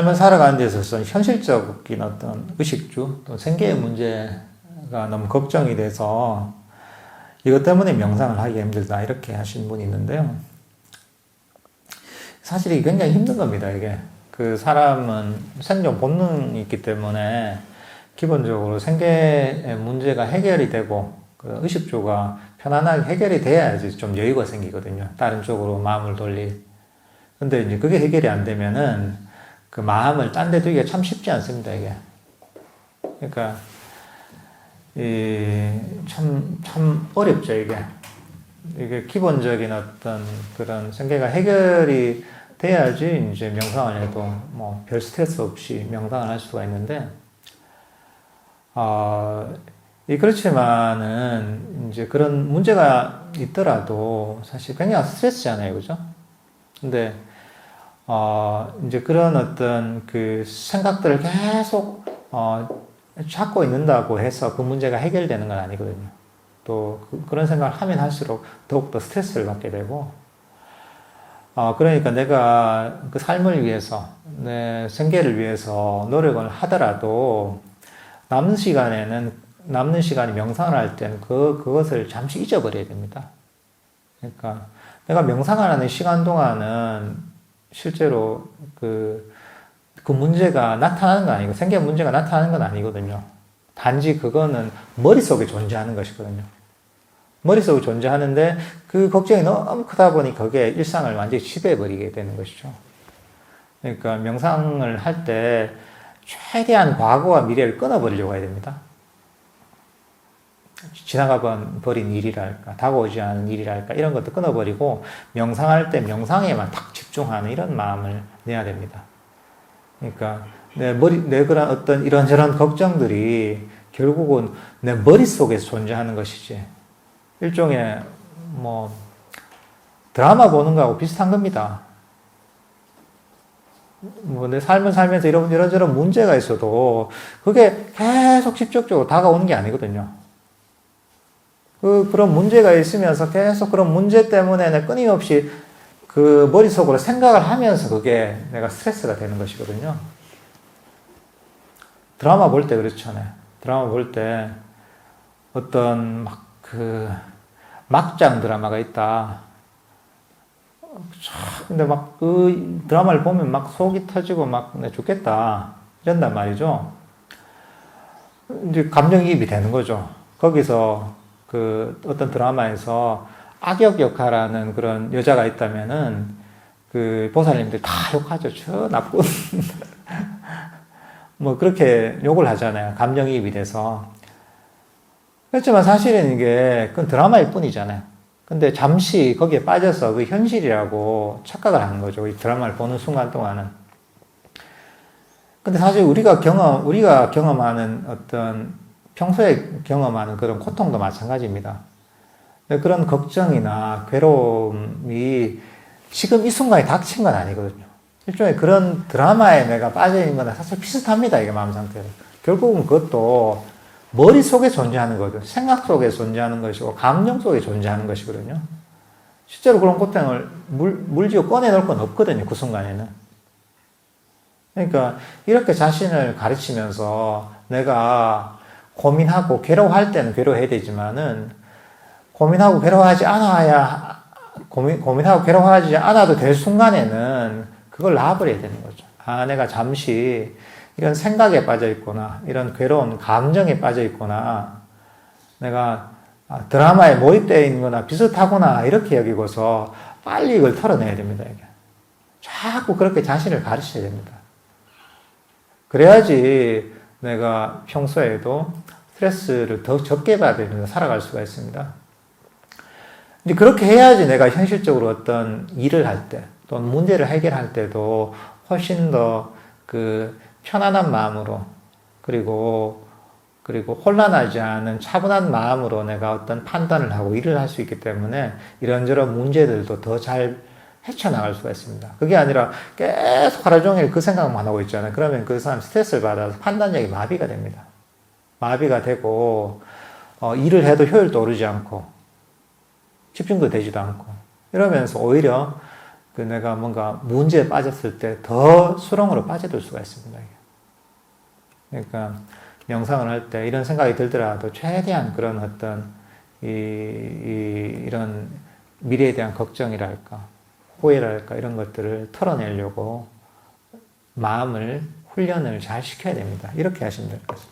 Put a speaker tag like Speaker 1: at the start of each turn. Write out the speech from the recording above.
Speaker 1: 삶을 살아가는 데 있어서 현실적인 어떤 의식주, 또 생계의 문제가 너무 걱정이 돼서 이것 때문에 명상을 하기 힘들다 이렇게 하신 분이 있는데요. 사실 이게 굉장히 힘든 겁니다. 이게 그 사람은 생존 본능이 있기 때문에 기본적으로 생계의 문제가 해결이 되고 그 의식주가 편안하게 해결이 돼야지 좀 여유가 생기거든요. 다른 쪽으로 마음을 돌릴. 근데 이제 그게 해결이 안 되면은 그 마음을 딴 데 두기가 참 쉽지 않습니다, 이게. 그러니까 참 어렵죠, 이게. 이게 기본적인 어떤 그런 생계가 해결이 돼야지 이제 명상을 해도 뭐 별 스트레스 없이 명상을 할 수가 있는데, 그렇지만은 이제 그런 문제가 있더라도 사실 굉장히 스트레스잖아요, 그죠? 근데 이제 그런 어떤 그 생각들을 계속 찾고 있는다고 해서 그 문제가 해결되는 건 아니거든요. 또 그런 생각을 하면 할수록 더욱더 스트레스를 받게 되고, 그러니까 내가 그 삶을 위해서, 내 생계를 위해서 노력을 하더라도 남는 시간이 명상을 할 때는 그것을 잠시 잊어버려야 됩니다. 그러니까 내가 명상을 하는 시간 동안은 실제로 그 문제가 나타나는 건 아니고, 생계 문제가 나타나는 건 아니거든요. 단지 그거는 머릿속에 존재하는 것이거든요. 머릿속에 존재하는데 그 걱정이 너무 크다 보니 그게 일상을 완전히 지배해버리게 되는 것이죠. 그러니까 명상을 할 때 최대한 과거와 미래를 끊어버리려고 해야 됩니다. 지나가 버린 일이랄까, 다가오지 않은 일이랄까, 이런 것도 끊어버리고, 명상할 때 명상에만 딱 집중하는 이런 마음을 내야 됩니다. 그러니까, 내 그런 어떤 이런저런 걱정들이 결국은 내 머릿속에서 존재하는 것이지, 일종의, 드라마 보는 거하고 비슷한 겁니다. 내 삶을 살면서 이런저런 문제가 있어도, 그게 계속 직접적으로 다가오는 게 아니거든요. 그런 문제가 있으면서 계속 그런 문제 때문에 끊임없이 그 머릿속으로 생각을 하면서 그게 내가 스트레스가 되는 것이거든요. 드라마 볼 때 그렇잖아요. 드라마 볼 때 어떤 막장 드라마가 있다. 근데 그 드라마를 보면 속이 터지고 내 죽겠다. 이런단 말이죠. 이제 감정이입이 되는 거죠. 거기서 어떤 드라마에서 악역 역할하는 그런 여자가 있다면은, 그 보살님들 다 욕하죠. 저 나쁜. 그렇게 욕을 하잖아요. 감정이입이 돼서. 그렇지만 사실은 그건 드라마일 뿐이잖아요. 근데 잠시 거기에 빠져서 그 현실이라고 착각을 하는 거죠. 이 드라마를 보는 순간 동안은. 근데 사실 우리가 경험하는 평소에 경험하는 그런 고통도 마찬가지입니다. 그런 걱정이나 괴로움이 지금 이 순간에 닥친 건 아니거든요. 일종의 그런 드라마에 내가 빠져있는 거나 사실 비슷합니다. 이게 마음 상태로. 결국은 그것도 머릿속에 존재하는 거죠. 생각 속에 존재하는 것이고, 감정 속에 존재하는 것이거든요. 실제로 그런 고통을 물지고 꺼내놓을 건 없거든요. 그 순간에는. 그러니까 이렇게 자신을 가르치면서 내가 고민하고 괴로워할 때는 괴로워해야 되지만은, 고민하고 괴로워하지 않아도 될 순간에는 그걸 놔버려야 되는 거죠. 내가 잠시 이런 생각에 빠져 있구나, 이런 괴로운 감정에 빠져 있구나, 내가 드라마에 몰입되어 있는 거나 비슷하구나, 이렇게 여기고서 빨리 이걸 털어내야 됩니다, 이게. 자꾸 그렇게 자신을 가르쳐야 됩니다. 그래야지 내가 평소에도 스트레스를 더 적게 받으면서 살아갈 수가 있습니다. 이제 그렇게 해야지 내가 현실적으로 어떤 일을 할 때, 또는 문제를 해결할 때도 훨씬 더 편안한 마음으로, 그리고 혼란하지 않은 차분한 마음으로 내가 어떤 판단을 하고 일을 할 수 있기 때문에 이런저런 문제들도 더 잘 헤쳐나갈 수가 있습니다. 그게 아니라 계속 하루 종일 그 생각만 하고 있잖아요. 그러면 그 사람 스트레스를 받아서 판단력이 마비가 됩니다. 마비가 되고, 일을 해도 효율도 오르지 않고, 집중도 되지도 않고, 이러면서 오히려 그 내가 뭔가 문제에 빠졌을 때 더 수렁으로 빠져들 수가 있습니다. 그러니까 명상을 할 때 이런 생각이 들더라도 최대한 그런 어떤 이런 미래에 대한 걱정이랄까 호의랄까 이런 것들을 털어내려고 마음을 훈련을 잘 시켜야 됩니다. 이렇게 하시면 될 것 같습니다.